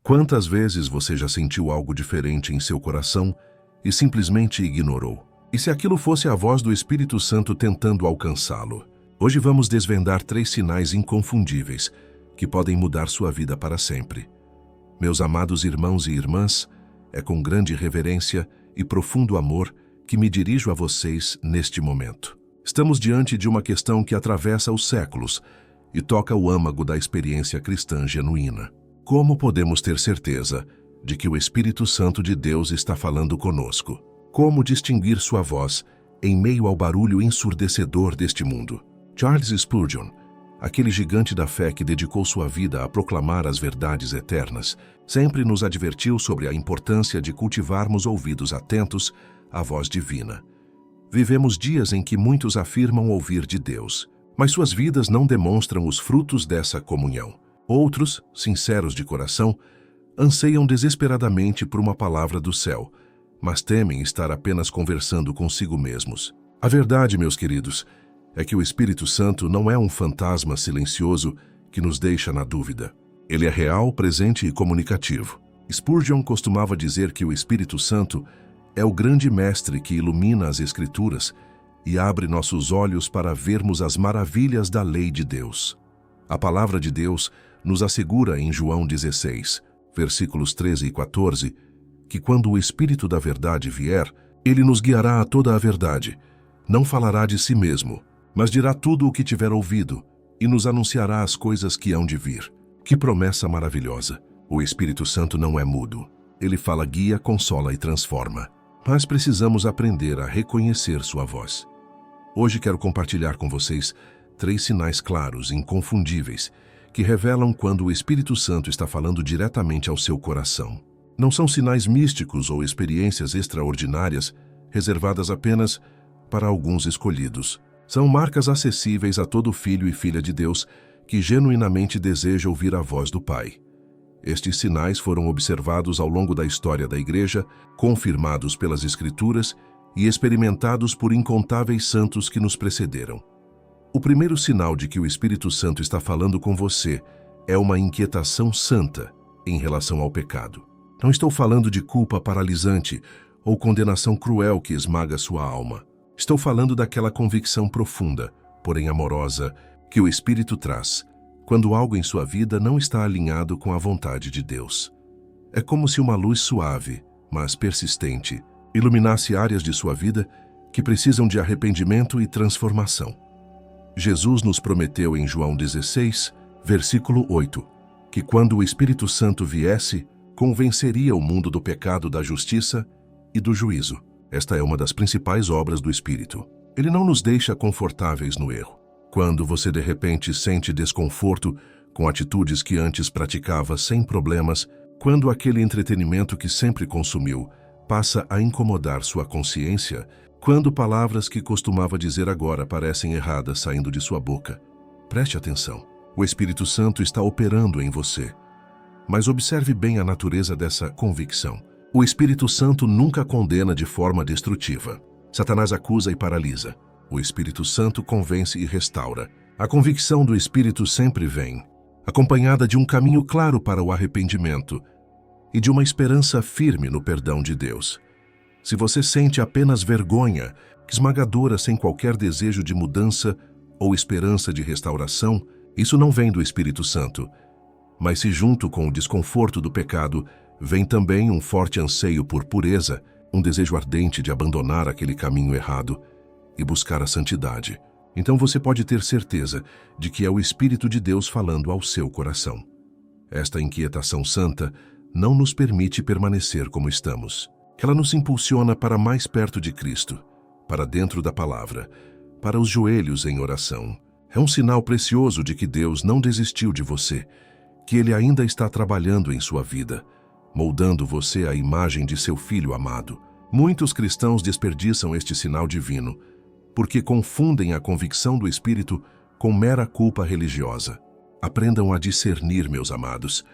Quantas vezes você já sentiu algo diferente em seu coração e simplesmente ignorou? E se aquilo fosse a voz do Espírito Santo tentando alcançá-lo? Hoje vamos desvendar 3 sinais inconfundíveis que podem mudar sua vida para sempre. Meus amados irmãos e irmãs, é com grande reverência e profundo amor que me dirijo a vocês neste momento. Estamos diante de uma questão que atravessa os séculos e toca o âmago da experiência cristã genuína. Como podemos ter certeza de que o Espírito Santo de Deus está falando conosco? Como distinguir sua voz em meio ao barulho ensurdecedor deste mundo? Charles Spurgeon, aquele gigante da fé que dedicou sua vida a proclamar as verdades eternas, sempre nos advertiu sobre a importância de cultivarmos ouvidos atentos à voz divina. Vivemos dias em que muitos afirmam ouvir de Deus, mas suas vidas não demonstram os frutos dessa comunhão. Outros, sinceros de coração, anseiam desesperadamente por uma palavra do céu, mas temem estar apenas conversando consigo mesmos. A verdade, meus queridos, é que o Espírito Santo não é um fantasma silencioso que nos deixa na dúvida. Ele é real, presente e comunicativo. Spurgeon costumava dizer que o Espírito Santo é o grande mestre que ilumina as Escrituras e abre nossos olhos para vermos as maravilhas da lei de Deus. A palavra de Deus nos assegura em João 16, versículos 13 e 14, que quando o Espírito da verdade vier, ele nos guiará a toda a verdade. Não falará de si mesmo, mas dirá tudo o que tiver ouvido e nos anunciará as coisas que hão de vir. Que promessa maravilhosa! O Espírito Santo não é mudo. Ele fala, guia, consola e transforma. Mas precisamos aprender a reconhecer sua voz. Hoje quero compartilhar com vocês 3 sinais claros, inconfundíveis, que revelam quando o Espírito Santo está falando diretamente ao seu coração. Não são sinais místicos ou experiências extraordinárias reservadas apenas para alguns escolhidos. São marcas acessíveis a todo filho e filha de Deus que genuinamente deseja ouvir a voz do Pai. Estes sinais foram observados ao longo da história da Igreja, confirmados pelas Escrituras e experimentados por incontáveis santos que nos precederam. O primeiro sinal de que o Espírito Santo está falando com você é uma inquietação santa em relação ao pecado. Não estou falando de culpa paralisante ou condenação cruel que esmaga sua alma. Estou falando daquela convicção profunda, porém amorosa, que o Espírito traz quando algo em sua vida não está alinhado com a vontade de Deus. É como se uma luz suave, mas persistente, iluminasse áreas de sua vida que precisam de arrependimento e transformação. Jesus nos prometeu em João 16, versículo 8, que quando o Espírito Santo viesse, convenceria o mundo do pecado, da justiça e do juízo. Esta é uma das principais obras do Espírito. Ele não nos deixa confortáveis no erro. Quando você de repente sente desconforto com atitudes que antes praticava sem problemas, quando aquele entretenimento que sempre consumiu passa a incomodar sua consciência, quando palavras que costumava dizer agora parecem erradas saindo de sua boca, preste atenção. O Espírito Santo está operando em você. Mas observe bem a natureza dessa convicção. O Espírito Santo nunca condena de forma destrutiva. Satanás acusa e paralisa. O Espírito Santo convence e restaura. A convicção do Espírito sempre vem, acompanhada de um caminho claro para o arrependimento e de uma esperança firme no perdão de Deus. Se você sente apenas vergonha, esmagadora sem qualquer desejo de mudança ou esperança de restauração, isso não vem do Espírito Santo. Mas se junto com o desconforto do pecado, vem também um forte anseio por pureza, um desejo ardente de abandonar aquele caminho errado e buscar a santidade, então você pode ter certeza de que é o Espírito de Deus falando ao seu coração. Esta inquietação santa não nos permite permanecer como estamos. Ela nos impulsiona para mais perto de Cristo, para dentro da palavra, para os joelhos em oração. É um sinal precioso de que Deus não desistiu de você, que Ele ainda está trabalhando em sua vida, moldando você à imagem de seu Filho amado. Muitos cristãos desperdiçam este sinal divino, porque confundem a convicção do Espírito com mera culpa religiosa. Aprendam a discernir, meus amados.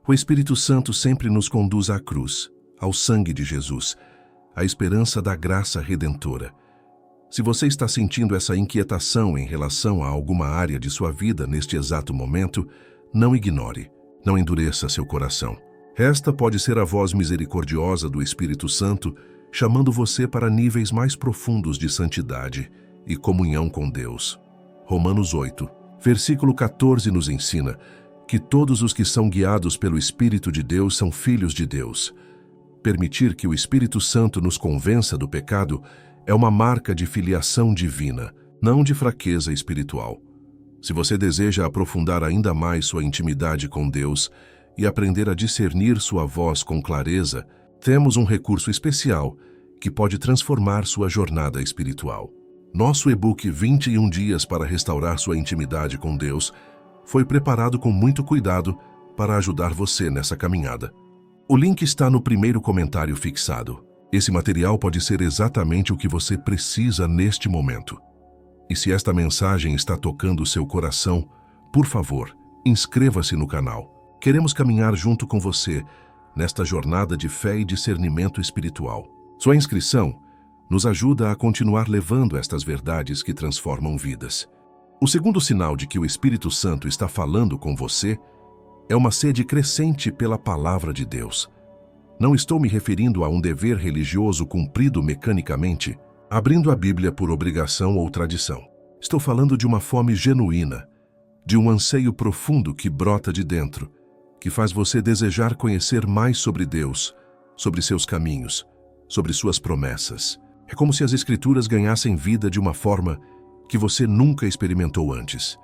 O Espírito Santo sempre nos conduz à cruz, ao sangue de Jesus, à esperança da graça redentora. Se você está sentindo essa inquietação em relação a alguma área de sua vida neste exato momento, não ignore, não endureça seu coração. Esta pode ser a voz misericordiosa do Espírito Santo, chamando você para níveis mais profundos de santidade e comunhão com Deus. Romanos 8, versículo 14 nos ensina que todos os que são guiados pelo Espírito de Deus são filhos de Deus. Permitir que o Espírito Santo nos convença do pecado é uma marca de filiação divina, não de fraqueza espiritual. Se você deseja aprofundar ainda mais sua intimidade com Deus e aprender a discernir sua voz com clareza, temos um recurso especial que pode transformar sua jornada espiritual. Nosso e-book 21 dias para restaurar sua intimidade com Deus foi preparado com muito cuidado para ajudar você nessa caminhada. O link está no primeiro comentário fixado. Esse material pode ser exatamente o que você precisa neste momento. E se esta mensagem está tocando seu coração, por favor, inscreva-se no canal. Queremos caminhar junto com você nesta jornada de fé e discernimento espiritual. Sua inscrição nos ajuda a continuar levando estas verdades que transformam vidas. O segundo sinal de que o Espírito Santo está falando com você é uma sede crescente pela palavra de Deus. Não estou me referindo a um dever religioso cumprido mecanicamente, abrindo a Bíblia por obrigação ou tradição. Estou falando de uma fome genuína, de um anseio profundo que brota de dentro, que faz você desejar conhecer mais sobre Deus, sobre seus caminhos, sobre suas promessas. É como se as Escrituras ganhassem vida de uma forma que você nunca experimentou antes.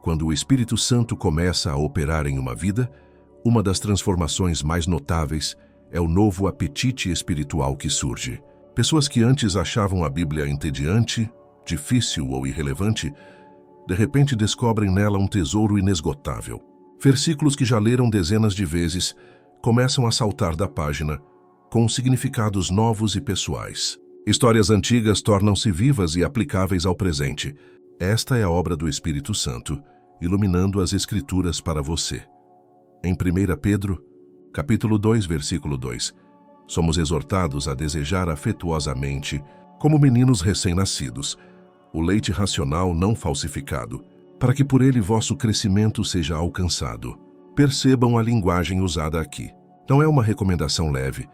Quando o Espírito Santo começa a operar em uma vida, uma das transformações mais notáveis é o novo apetite espiritual que surge. Pessoas que antes achavam a Bíblia entediante, difícil ou irrelevante, de repente descobrem nela um tesouro inesgotável. Versículos que já leram dezenas de vezes começam a saltar da página com significados novos e pessoais. Histórias antigas tornam-se vivas e aplicáveis ao presente. Esta é a obra do Espírito Santo, iluminando as Escrituras para você. Em 1 Pedro, capítulo 2, versículo 2, somos exortados a desejar afetuosamente, como meninos recém-nascidos, o leite racional não falsificado, para que por ele vosso crescimento seja alcançado. Percebam a linguagem usada aqui. Não é uma recomendação leve,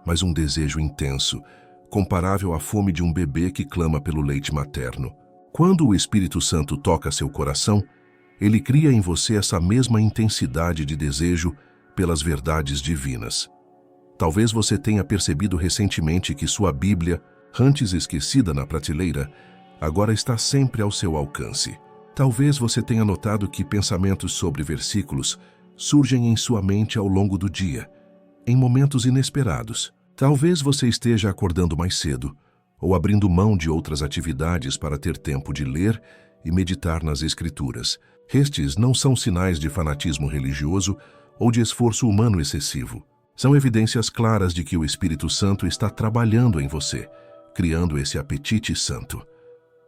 mas um desejo intenso, comparável à fome de um bebê que clama pelo leite materno. Quando o Espírito Santo toca seu coração, ele cria em você essa mesma intensidade de desejo pelas verdades divinas. Talvez você tenha percebido recentemente que sua Bíblia, antes esquecida na prateleira, agora está sempre ao seu alcance. Talvez você tenha notado que pensamentos sobre versículos surgem em sua mente ao longo do dia, em momentos inesperados. Talvez você esteja acordando mais cedo, ou abrindo mão de outras atividades para ter tempo de ler e meditar nas Escrituras. Estes não são sinais de fanatismo religioso ou de esforço humano excessivo. São evidências claras de que o Espírito Santo está trabalhando em você, criando esse apetite santo.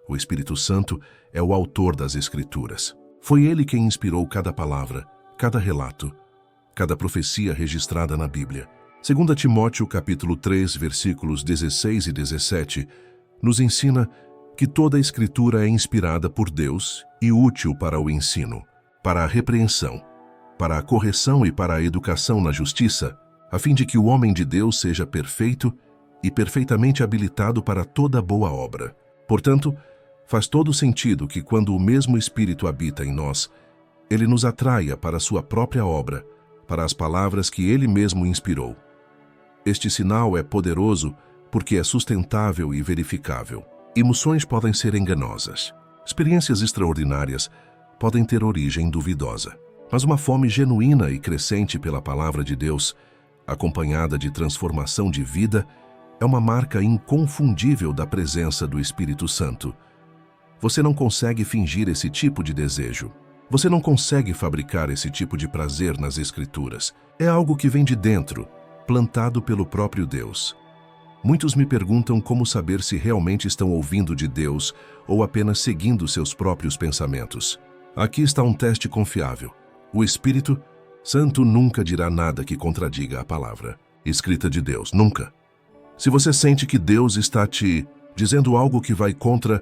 O Espírito Santo é o autor das Escrituras. Foi ele quem inspirou cada palavra, cada relato, cada profecia registrada na Bíblia. 2 Timóteo capítulo 3, versículos 16 e 17, nos ensina que toda a Escritura é inspirada por Deus e útil para o ensino, para a repreensão, para a correção e para a educação na justiça, a fim de que o homem de Deus seja perfeito e perfeitamente habilitado para toda boa obra. Portanto, faz todo sentido que quando o mesmo Espírito habita em nós, ele nos atraia para a sua própria obra, para as palavras que ele mesmo inspirou. Este sinal é poderoso porque é sustentável e verificável. Emoções podem ser enganosas. Experiências extraordinárias podem ter origem duvidosa. Mas uma fome genuína e crescente pela palavra de Deus, acompanhada de transformação de vida, é uma marca inconfundível da presença do Espírito Santo. Você não consegue fingir esse tipo de desejo. Você não consegue fabricar esse tipo de prazer nas Escrituras. É algo que vem de dentro, plantado pelo próprio Deus. Muitos me perguntam como saber se realmente estão ouvindo de Deus ou apenas seguindo seus próprios pensamentos. Aqui está um teste confiável. O Espírito Santo nunca dirá nada que contradiga a palavra escrita de Deus, nunca. Se você sente que Deus está te dizendo algo que vai contra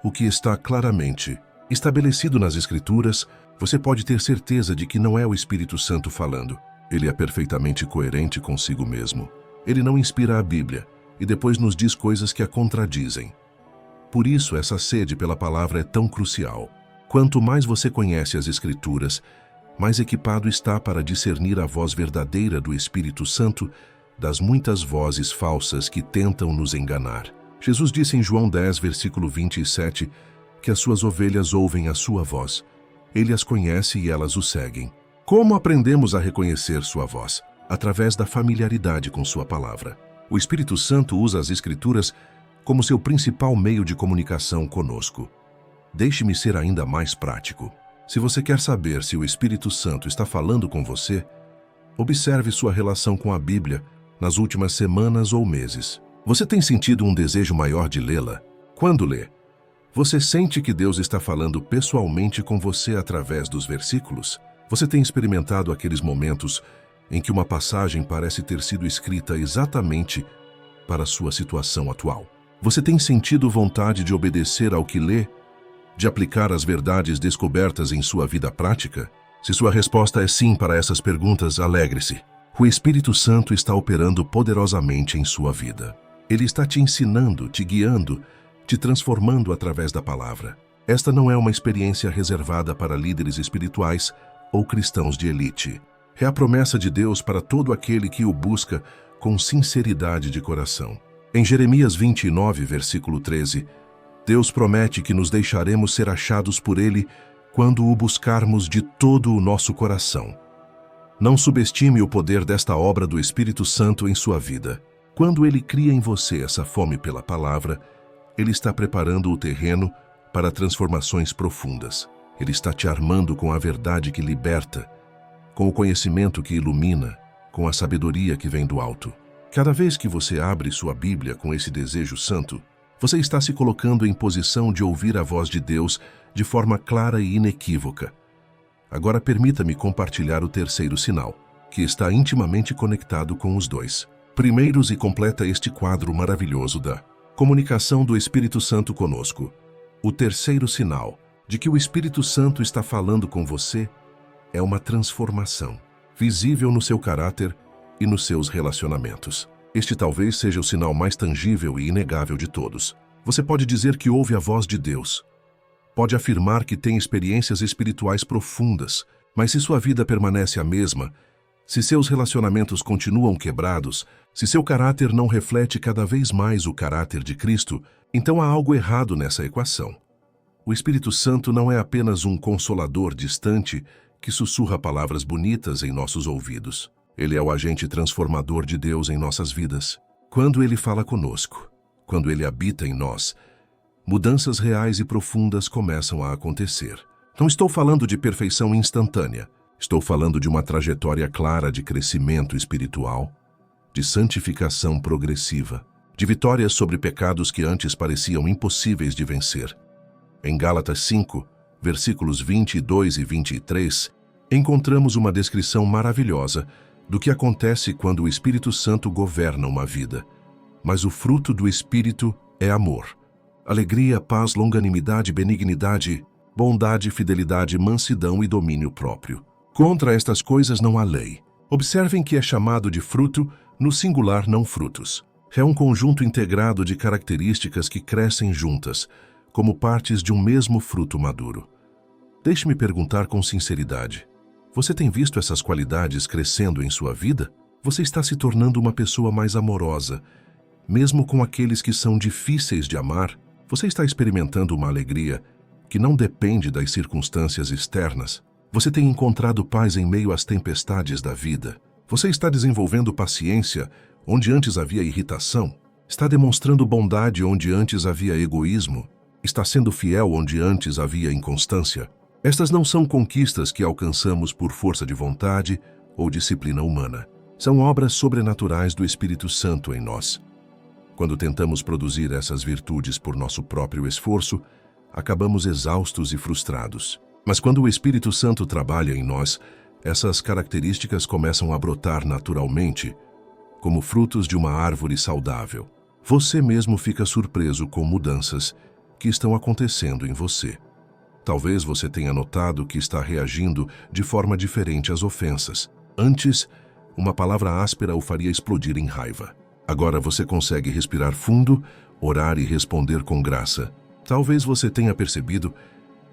o que está claramente estabelecido nas Escrituras, você pode ter certeza de que não é o Espírito Santo falando. Ele é perfeitamente coerente consigo mesmo. Ele não inspira a Bíblia e depois nos diz coisas que a contradizem. Por isso, essa sede pela palavra é tão crucial. Quanto mais você conhece as Escrituras, mais equipado está para discernir a voz verdadeira do Espírito Santo das muitas vozes falsas que tentam nos enganar. Jesus disse em João 10, versículo 27, que as suas ovelhas ouvem a sua voz. Ele as conhece e elas o seguem. Como aprendemos a reconhecer sua voz? Através da familiaridade com sua palavra. O Espírito Santo usa as Escrituras como seu principal meio de comunicação conosco. Deixe-me ser ainda mais prático. Se você quer saber se o Espírito Santo está falando com você, observe sua relação com a Bíblia nas últimas semanas ou meses. Você tem sentido um desejo maior de lê-la? Quando lê, você sente que Deus está falando pessoalmente com você através dos versículos? Você tem experimentado aqueles momentos em que uma passagem parece ter sido escrita exatamente para a sua situação atual? Você tem sentido vontade de obedecer ao que lê, de aplicar as verdades descobertas em sua vida prática? Se sua resposta é sim para essas perguntas, alegre-se. O Espírito Santo está operando poderosamente em sua vida. Ele está te ensinando, te guiando, te transformando através da palavra. Esta não é uma experiência reservada para líderes espirituais ou cristãos de elite. É a promessa de Deus para todo aquele que o busca com sinceridade de coração. Em Jeremias 29, versículo 13, Deus promete que nos deixaremos ser achados por Ele quando o buscarmos de todo o nosso coração. Não subestime o poder desta obra do Espírito Santo em sua vida. Quando Ele cria em você essa fome pela palavra, Ele está preparando o terreno para transformações profundas. Ele está te armando com a verdade que liberta, com o conhecimento que ilumina, com a sabedoria que vem do alto. Cada vez que você abre sua Bíblia com esse desejo santo, você está se colocando em posição de ouvir a voz de Deus de forma clara e inequívoca. Agora permita-me compartilhar o terceiro sinal, que está intimamente conectado com os dois. Primeiros e completa este quadro maravilhoso da comunicação do Espírito Santo conosco. O terceiro sinal de que o Espírito Santo está falando com você é uma transformação, visível no seu caráter e nos seus relacionamentos. Este talvez seja o sinal mais tangível e inegável de todos. Você pode dizer que ouve a voz de Deus. Pode afirmar que tem experiências espirituais profundas, mas se sua vida permanece a mesma, se seus relacionamentos continuam quebrados, se seu caráter não reflete cada vez mais o caráter de Cristo, então há algo errado nessa equação. O Espírito Santo não é apenas um consolador distante que sussurra palavras bonitas em nossos ouvidos. Ele é o agente transformador de Deus em nossas vidas. Quando Ele fala conosco, quando Ele habita em nós, mudanças reais e profundas começam a acontecer. Não estou falando de perfeição instantânea. Estou falando de uma trajetória clara de crescimento espiritual, de santificação progressiva, de vitórias sobre pecados que antes pareciam impossíveis de vencer. Em Gálatas 5, versículos 22 e 23, encontramos uma descrição maravilhosa do que acontece quando o Espírito Santo governa uma vida. Mas o fruto do Espírito é amor, alegria, paz, longanimidade, benignidade, bondade, fidelidade, mansidão e domínio próprio. Contra estas coisas não há lei. Observem que é chamado de fruto no singular, não frutos. É um conjunto integrado de características que crescem juntas, como partes de um mesmo fruto maduro. Deixe-me perguntar com sinceridade. Você tem visto essas qualidades crescendo em sua vida? Você está se tornando uma pessoa mais amorosa, mesmo com aqueles que são difíceis de amar? Você está experimentando uma alegria que não depende das circunstâncias externas? Você tem encontrado paz em meio às tempestades da vida? Você está desenvolvendo paciência onde antes havia irritação? Está demonstrando bondade onde antes havia egoísmo? Está sendo fiel onde antes havia inconstância? Estas não são conquistas que alcançamos por força de vontade ou disciplina humana. São obras sobrenaturais do Espírito Santo em nós. Quando tentamos produzir essas virtudes por nosso próprio esforço, acabamos exaustos e frustrados. Mas quando o Espírito Santo trabalha em nós, essas características começam a brotar naturalmente, como frutos de uma árvore saudável. Você mesmo fica surpreso com mudanças que estão acontecendo em você. Talvez você tenha notado que está reagindo de forma diferente às ofensas. Antes, Uma palavra áspera o faria explodir em raiva. Agora você consegue respirar fundo, orar e responder com graça. Talvez você tenha percebido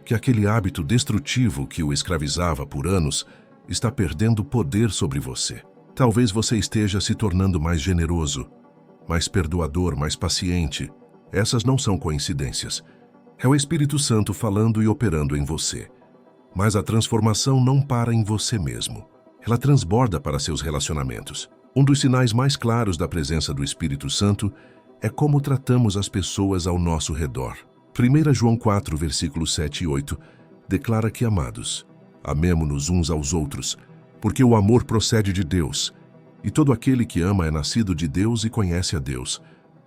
que aquele hábito destrutivo que o escravizava por anos está perdendo poder sobre você. Talvez você esteja se tornando mais generoso, mais perdoador, mais paciente. Essas não são coincidências. É o Espírito Santo falando e operando em você. Mas a transformação não para em você mesmo. Ela transborda para seus relacionamentos. Um dos sinais mais claros da presença do Espírito Santo é como tratamos as pessoas ao nosso redor. 1 João 4, versículos 7 e 8, declara que, amados, amemo-nos uns aos outros, porque o amor procede de Deus, e todo aquele que ama é nascido de Deus e conhece a Deus.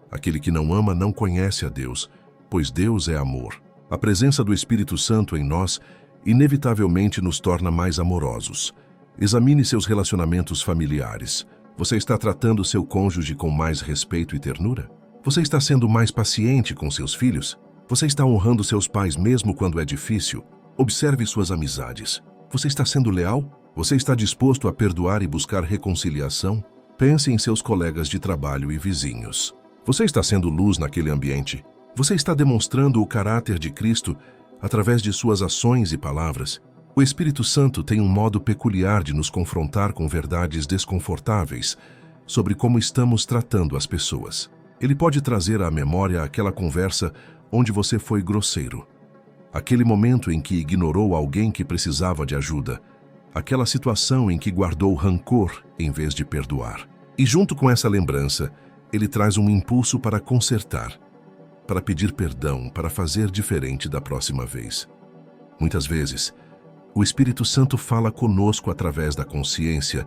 Aquele que não ama não conhece a Deus, pois Deus é amor. A presença do Espírito Santo em nós inevitavelmente nos torna mais amorosos. Examine seus relacionamentos familiares. Você está tratando seu cônjuge com mais respeito e ternura? Você está sendo mais paciente com seus filhos? Você está honrando seus pais mesmo quando é difícil? Observe suas amizades. Você está sendo leal? Você está disposto a perdoar e buscar reconciliação? Pense em seus colegas de trabalho e vizinhos. Você está sendo luz naquele ambiente? Você está demonstrando o caráter de Cristo através de suas ações e palavras? O Espírito Santo tem um modo peculiar de nos confrontar com verdades desconfortáveis sobre como estamos tratando as pessoas. Ele pode trazer à memória aquela conversa onde você foi grosseiro, aquele momento em que ignorou alguém que precisava de ajuda, aquela situação em que guardou rancor em vez de perdoar. E junto com essa lembrança, ele traz um impulso para consertar, para pedir perdão, para fazer diferente da próxima vez. Muitas vezes, o Espírito Santo fala conosco através da consciência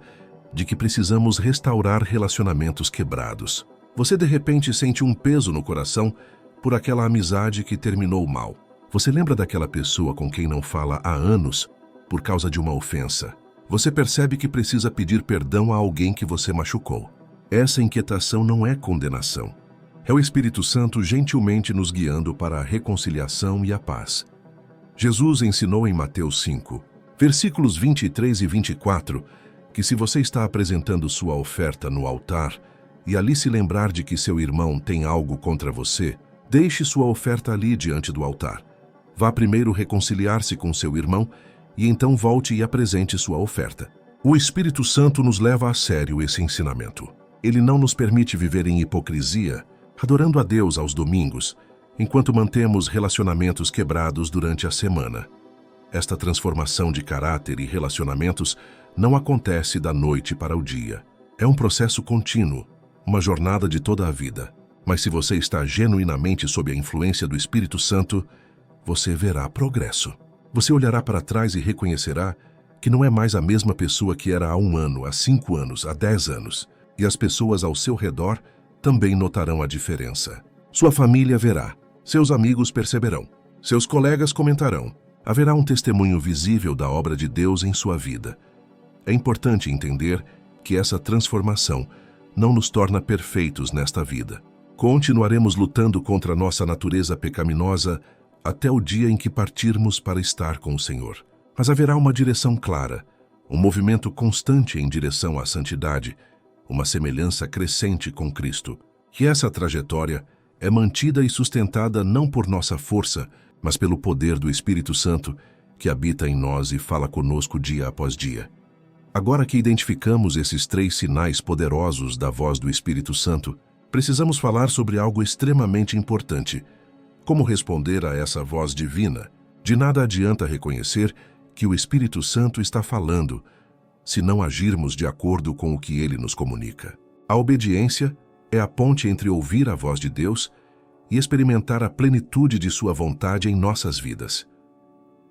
de que precisamos restaurar relacionamentos quebrados. Você de repente sente um peso no coração por aquela amizade que terminou mal. Você lembra daquela pessoa com quem não fala há anos por causa de uma ofensa. Você percebe que precisa pedir perdão a alguém que você machucou. Essa inquietação não é condenação. É o Espírito Santo gentilmente nos guiando para a reconciliação e a paz. Jesus ensinou em Mateus 5, versículos 23 e 24, que se você está apresentando sua oferta no altar e ali se lembrar de que seu irmão tem algo contra você, deixe sua oferta ali diante do altar. Vá primeiro reconciliar-se com seu irmão e então volte e apresente sua oferta. O Espírito Santo nos leva a sério esse ensinamento. Ele não nos permite viver em hipocrisia, adorando a Deus aos domingos, enquanto mantemos relacionamentos quebrados durante a semana. Esta transformação de caráter e relacionamentos não acontece da noite para o dia. É um processo contínuo, uma jornada de toda a vida. Mas se você está genuinamente sob a influência do Espírito Santo, você verá progresso. Você olhará para trás e reconhecerá que não é mais a mesma pessoa que era há 1 ano, há 5 anos, há 10 anos. E as pessoas ao seu redor também notarão a diferença. Sua família verá, seus amigos perceberão, seus colegas comentarão. Haverá um testemunho visível da obra de Deus em sua vida. É importante entender que essa transformação não nos torna perfeitos nesta vida. Continuaremos lutando contra nossa natureza pecaminosa até o dia em que partirmos para estar com o Senhor. Mas haverá uma direção clara, um movimento constante em direção à santidade, uma semelhança crescente com Cristo. Que essa trajetória é mantida e sustentada não por nossa força, mas pelo poder do Espírito Santo, que habita em nós e fala conosco dia após dia. Agora que identificamos esses 3 sinais poderosos da voz do Espírito Santo, precisamos falar sobre algo extremamente importante. Como responder a essa voz divina? De nada adianta reconhecer que o Espírito Santo está falando, se não agirmos de acordo com o que ele nos comunica. A obediência é a ponte entre ouvir a voz de Deus e experimentar a plenitude de sua vontade em nossas vidas.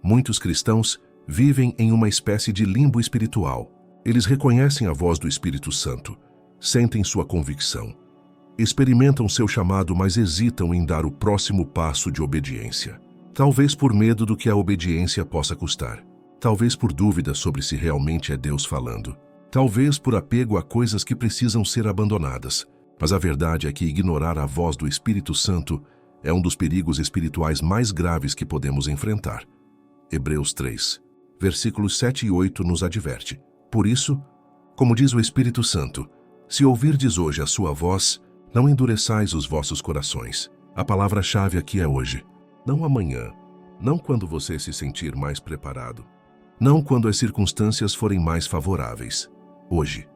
Muitos cristãos vivem em uma espécie de limbo espiritual. Eles reconhecem a voz do Espírito Santo, sentem sua convicção, experimentam seu chamado, mas hesitam em dar o próximo passo de obediência. Talvez por medo do que a obediência possa custar. Talvez por dúvida sobre se realmente é Deus falando. Talvez por apego a coisas que precisam ser abandonadas. Mas a verdade é que ignorar a voz do Espírito Santo é um dos perigos espirituais mais graves que podemos enfrentar. Hebreus 3, versículos 7 e 8 nos adverte. Por isso, Como diz o Espírito Santo, se ouvirdes hoje a sua voz, não endureçais os vossos corações. A palavra-chave aqui é hoje, não amanhã, não quando você se sentir mais preparado, não quando as circunstâncias forem mais favoráveis. Hoje,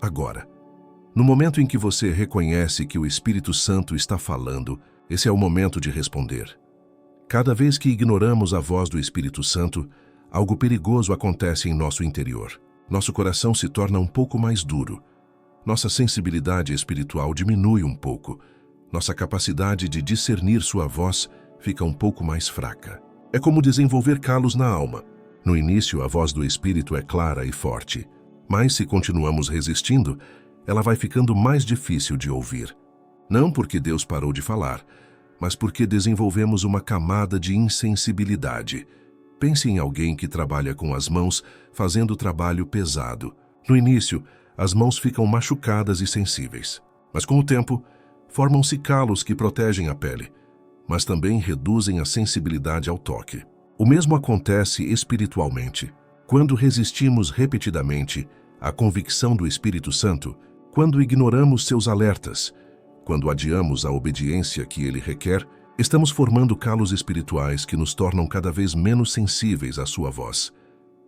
agora. No momento em que você reconhece que o Espírito Santo está falando, esse é o momento de responder. Cada vez que ignoramos a voz do Espírito Santo, algo perigoso acontece em nosso interior. Nosso coração se torna um pouco mais duro. Nossa sensibilidade espiritual diminui um pouco. Nossa capacidade de discernir sua voz fica um pouco mais fraca. É como desenvolver calos na alma. No início, a voz do Espírito é clara e forte, mas se continuamos resistindo, ela vai ficando mais difícil de ouvir. Não porque Deus parou de falar, mas porque desenvolvemos uma camada de insensibilidade. Pense em alguém que trabalha com as mãos, fazendo trabalho pesado. No início, as mãos ficam machucadas e sensíveis. Mas com o tempo, formam-se calos que protegem a pele, mas também reduzem a sensibilidade ao toque. O mesmo acontece espiritualmente. Quando resistimos repetidamente à convicção do Espírito Santo, quando ignoramos seus alertas, quando adiamos a obediência que ele requer, estamos formando calos espirituais que nos tornam cada vez menos sensíveis à sua voz.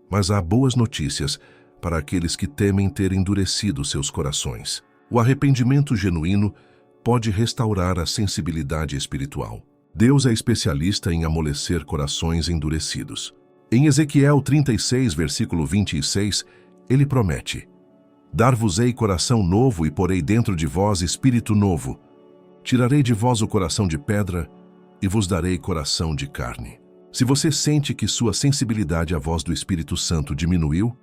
Mas há boas notícias para aqueles que temem ter endurecido seus corações. O arrependimento genuíno pode restaurar a sensibilidade espiritual. Deus é especialista em amolecer corações endurecidos. Em Ezequiel 36, versículo 26, ele promete: Dar-vos-ei coração novo e porei dentro de vós espírito novo. Tirarei de vós o coração de pedra e vos darei coração de carne. Se você sente que sua sensibilidade à voz do Espírito Santo diminuiu,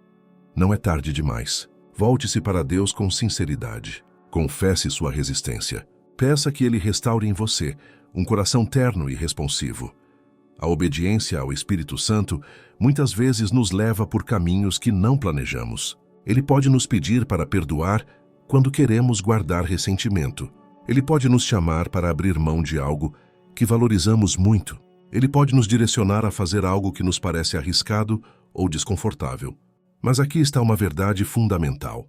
não é tarde demais. Volte-se para Deus com sinceridade. Confesse sua resistência. Peça que Ele restaure em você um coração terno e responsivo. A obediência ao Espírito Santo muitas vezes nos leva por caminhos que não planejamos. Ele pode nos pedir para perdoar quando queremos guardar ressentimento. Ele pode nos chamar para abrir mão de algo que valorizamos muito. Ele pode nos direcionar a fazer algo que nos parece arriscado ou desconfortável. Mas aqui está uma verdade fundamental.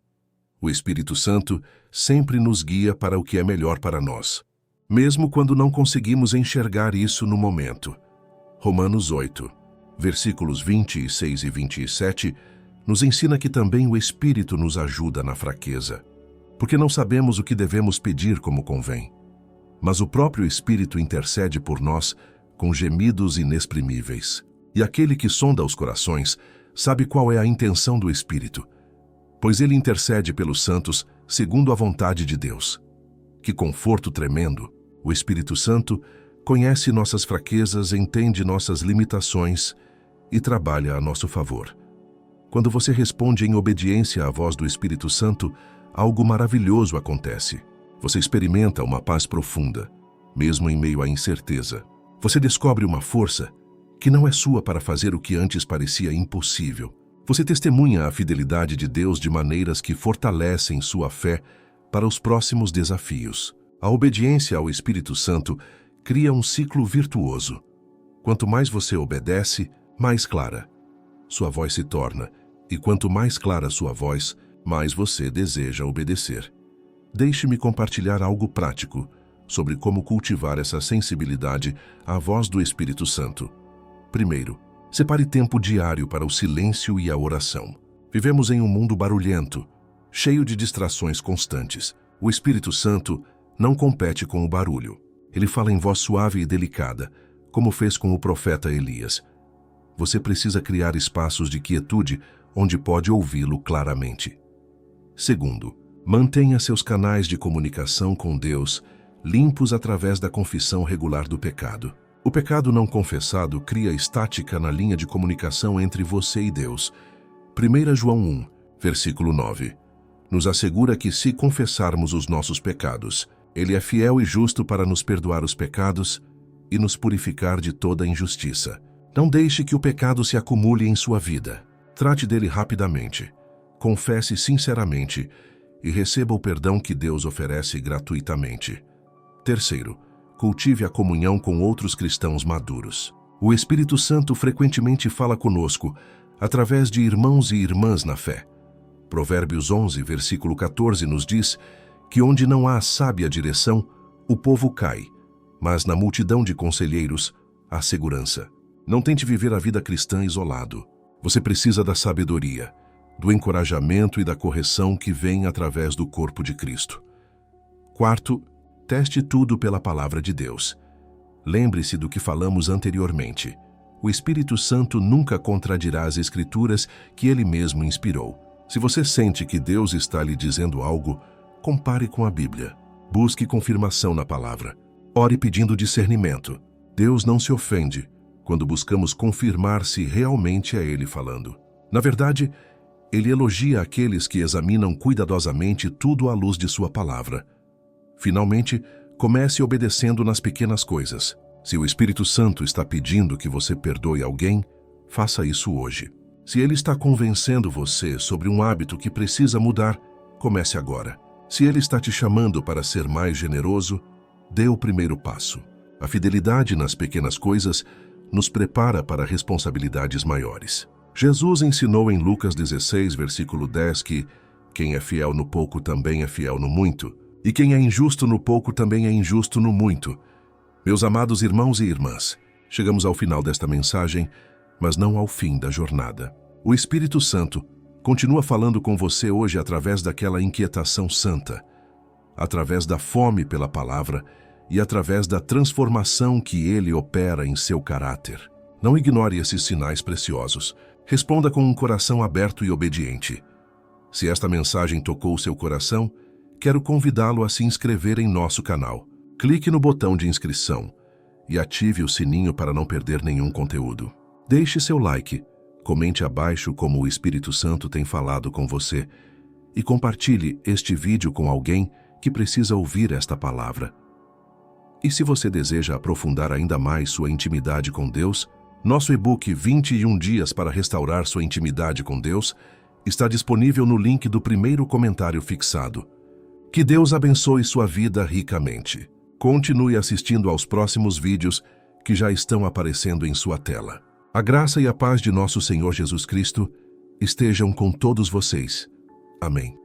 O Espírito Santo sempre nos guia para o que é melhor para nós, mesmo quando não conseguimos enxergar isso no momento. Romanos 8, versículos 26 e 27, nos ensina que também o Espírito nos ajuda na fraqueza, porque não sabemos o que devemos pedir como convém. Mas o próprio Espírito intercede por nós com gemidos inexprimíveis. E aquele que sonda os corações sabe qual é a intenção do Espírito, pois ele intercede pelos santos segundo a vontade de Deus. Que conforto tremendo! O Espírito Santo conhece nossas fraquezas, entende nossas limitações e trabalha a nosso favor. Quando você responde em obediência à voz do Espírito Santo, algo maravilhoso acontece. Você experimenta uma paz profunda, mesmo em meio à incerteza. Você descobre uma força que não é sua para fazer o que antes parecia impossível. Você testemunha a fidelidade de Deus de maneiras que fortalecem sua fé para os próximos desafios. A obediência ao Espírito Santo cria um ciclo virtuoso. Quanto mais você obedece, mais clara sua voz se torna. E quanto mais clara sua voz, mais você deseja obedecer. Deixe-me compartilhar algo prático sobre como cultivar essa sensibilidade à voz do Espírito Santo. Primeiro, separe tempo diário para o silêncio e a oração. Vivemos em um mundo barulhento, cheio de distrações constantes. O Espírito Santo não compete com o barulho. Ele fala em voz suave e delicada, como fez com o profeta Elias. Você precisa criar espaços de quietude onde pode ouvi-lo claramente. Segundo, mantenha seus canais de comunicação com Deus limpos através da confissão regular do pecado. O pecado não confessado cria estática na linha de comunicação entre você e Deus. 1 João 1, versículo 9, nos assegura que se confessarmos os nossos pecados, Ele é fiel e justo para nos perdoar os pecados e nos purificar de toda injustiça. Não deixe que o pecado se acumule em sua vida. Trate dele rapidamente, confesse sinceramente e receba o perdão que Deus oferece gratuitamente. Terceiro, cultive a comunhão com outros cristãos maduros. O Espírito Santo frequentemente fala conosco através de irmãos e irmãs na fé. Provérbios 11, versículo 14 nos diz que onde não há sábia direção, o povo cai, mas na multidão de conselheiros há segurança. Não tente viver a vida cristã isolado. Você precisa da sabedoria, do encorajamento e da correção que vem através do corpo de Cristo. Quarto, teste tudo pela palavra de Deus. Lembre-se do que falamos anteriormente. O Espírito Santo nunca contradirá as Escrituras que ele mesmo inspirou. Se você sente que Deus está lhe dizendo algo, compare com a Bíblia. Busque confirmação na palavra. Ore pedindo discernimento. Deus não se ofende quando buscamos confirmar se realmente é Ele falando. Na verdade, Ele elogia aqueles que examinam cuidadosamente tudo à luz de sua palavra. Finalmente, comece obedecendo nas pequenas coisas. Se o Espírito Santo está pedindo que você perdoe alguém, faça isso hoje. Se ele está convencendo você sobre um hábito que precisa mudar, comece agora. Se ele está te chamando para ser mais generoso, dê o primeiro passo. A fidelidade nas pequenas coisas nos prepara para responsabilidades maiores. Jesus ensinou em Lucas 16, versículo 10 que quem é fiel no pouco também é fiel no muito, e quem é injusto no pouco também é injusto no muito. Meus amados irmãos e irmãs, chegamos ao final desta mensagem, mas não ao fim da jornada. O Espírito Santo continua falando com você hoje através daquela inquietação santa, através da fome pela palavra e através da transformação que ele opera em seu caráter. Não ignore esses sinais preciosos. Responda com um coração aberto e obediente. Se esta mensagem tocou seu coração, quero convidá-lo a se inscrever em nosso canal. Clique no botão de inscrição e ative o sininho para não perder nenhum conteúdo. Deixe seu like, comente abaixo como o Espírito Santo tem falado com você e compartilhe este vídeo com alguém que precisa ouvir esta palavra. E se você deseja aprofundar ainda mais sua intimidade com Deus, nosso e-book 21 dias para restaurar sua intimidade com Deus está disponível no link do primeiro comentário fixado. Que Deus abençoe sua vida ricamente. Continue assistindo aos próximos vídeos que já estão aparecendo em sua tela. A graça e a paz de nosso Senhor Jesus Cristo estejam com todos vocês. Amém.